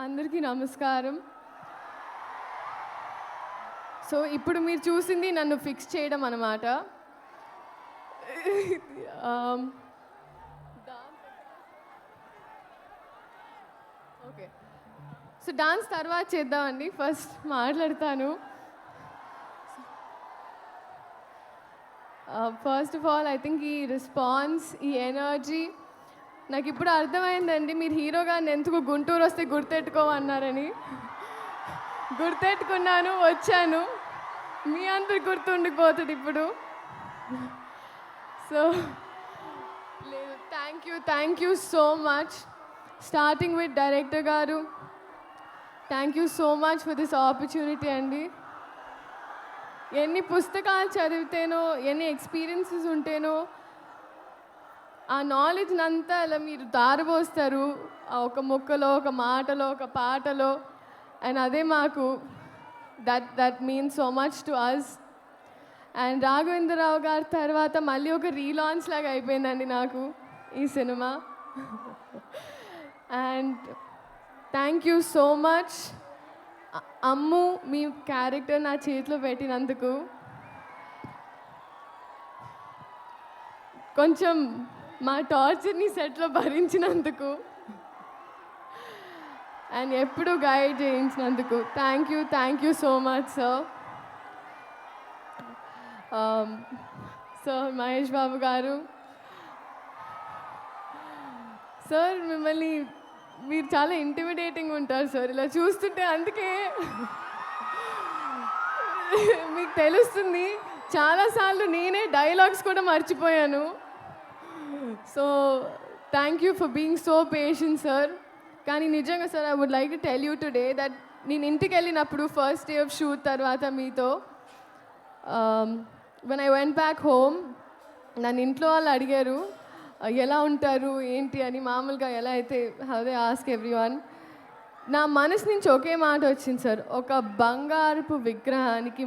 అందరికీ నమస్కారం. సో ఇప్పుడు మీరు చూసింది నన్ను ఫిక్స్ చేయడం అన్నమాట. ఓకే, సో డాన్స్ తర్వాత చేద్దామండి. ఫస్ట్ మాట్లాడతాను. First of all I think ఈ రెస్పాన్స్, ఈ ఎనర్జీ నాకు ఇప్పుడు అర్థమైందండి. మీరు హీరో గారిని ఎందుకు గుంటూరు వస్తే గుర్తెట్టుకోమన్నారని. గుర్తెట్టుకున్నాను, వచ్చాను. మీ అందరు గుర్తుండిపోతుంది ఇప్పుడు. సో లేదు, thank you so much. Starting with director గారు, thank you so much for this opportunity అండి. ఎన్ని పుస్తకాలు చదివితేనో, ఎన్ని ఎక్స్పీరియన్సెస్ ఉంటేనో ఆ నాలెడ్జ్ని అంతా అలా మీరు దారబోస్తారు ఒక ముక్కలో, ఒక మాటలో, ఒక పాటలో. అండ్ అదే మాకు that means so much to us. And Raghavendra Rao గారి తర్వాత మళ్ళీ ఒక రీలాంచ్ లాగా అయిపోయిందండి నాకు ఈ సినిమా. And thank you so much Ammu, మీ క్యారెక్టర్ నా చేతిలో పెట్టినందుకు. కొంచెం మా టార్చర్ని సెట్లో భరించినందుకు అండ్ ఎప్పుడు గైడ్ చేయించినందుకు thank you so much sir. Sir Mahesh Babu గారు, సార్ మిమ్మల్ని మీరు చాలా ఇంటిమిడేటింగ్ ఉంటారు సార్. ఇలా చూస్తుంటే అందుకే మీకు తెలుస్తుంది. చాలాసార్లు నేనే డైలాగ్స్ కూడా మర్చిపోయాను. So thank you for being so patient sir. కానీ నిజంగా sir, I would like to tell you today that నేను ఇంటికి వెళ్ళినప్పుడు ఫస్ట్ డే ఆఫ్ షూట్ తర్వాత మీతో when I went back home, నన్ను ఇంట్లో వాళ్ళు అడిగారు ఎలా ఉంటారు ఏంటి అని. మామూలుగా ఎలా అయితే అదే ఆస్క్ ఎవ్రీవన్. నా మనసు నుంచి ఒకే మాట వచ్చింది సార్, ఒక బంగారపు విగ్రహానికి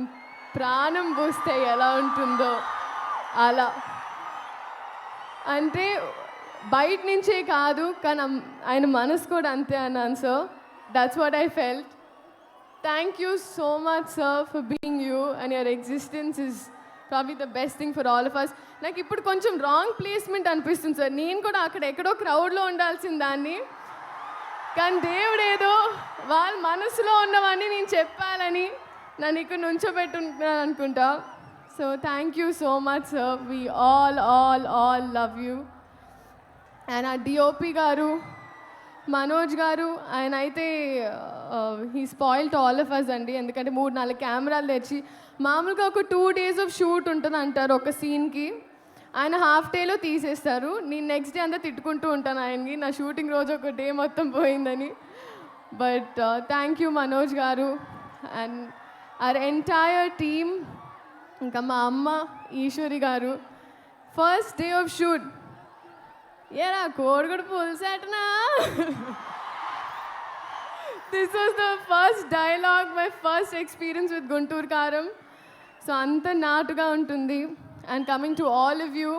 ప్రాణం పోస్తే ఎలా ఉంటుందో అలా. అంటే బయట నుంచే కాదు, కానీ ఆయన మనసు కూడా అంతే అన్నాను sir. That's what I felt. Thank you so much sir for being you and your existence is probably the best thing for all of us. నాకు ఇప్పుడు కొంచెం రాంగ్ ప్లేస్మెంట్ అనిపిస్తుంది సార్. నేను కూడా అక్కడ ఎక్కడో క్రౌడ్లో ఉండాల్సిన దాన్ని, కానీ దేవుడు ఏదో వాళ్ళ మనసులో ఉన్నవన్నీ నేను చెప్పాలని నన్ను ఇక్కడ నుంచోబెట్టుకుంటున్నాను అనుకుంటా. So thank you so much sir. We all love you. And ఆ డిఓపి గారు మనోజ్ గారు, ఆయన అయితే he spoiled all of us అండి. ఎందుకంటే 3-4 కెమెరాలు తెచ్చి, మామూలుగా ఒక 2 days ఆఫ్ షూట్ ఉంటుంది అంటారు ఒక సీన్కి, ఆయన హాఫ్ డేలో తీసేస్తారు. నేను నెక్స్ట్ డే అంతా తిట్టుకుంటూ ఉంటాను ఆయనకి, నా షూటింగ్ రోజు ఒక డే మొత్తం పోయిందని. బట్ థ్యాంక్ యూ మనోజ్ గారు అండ్ అవర్ ఎంటైర్ టీమ్. ఇంకా మా అమ్మ ఈశ్వరి గారు, ఫస్ట్ డే ఆఫ్ షూట్ ఏరా కోడిగుడు పులిసేటనా. This was the first dialogue, my first experience with Guntur Kaaram. So అంత నాటుగా ఉంటుంది. And coming to all of you,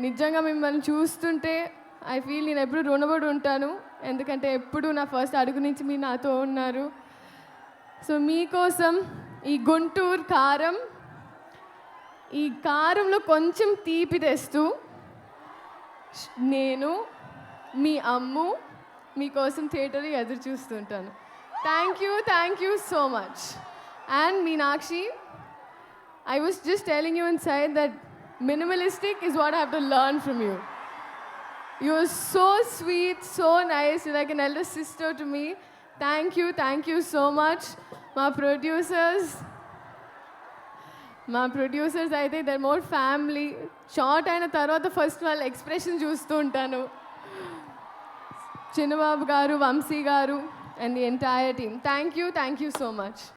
నిజంగా మిమ్మల్ని చూస్తుంటే ఐ ఫీల్ నేను ఎప్పుడు రుణపడి ఉంటాను. ఎందుకంటే ఎప్పుడు నా ఫస్ట్ అడుగు నుంచి మీరు నాతో ఉన్నారు. సో మీకోసం ఈ గుంటూరు కారం, ఈ కారంలో కొంచెం తీపి తెస్తూ నేను మీ అమ్ము మీకోసం థియేటర్లో ఎదురు చూస్తుంటాను. Thank you so much. And Meenakshi, I was just telling you inside that minimalistic is what I have to learn from you. You are so sweet, so nice. You're like an elder sister to me. Thank you so much. My producers అయితే they're more family. Short అయిన తర్వాత first వాళ్ళ expression చూస్తూ ఉంటాను. చిన్నబాబు గారు, వంశీ గారు and the entire team, thank you so much.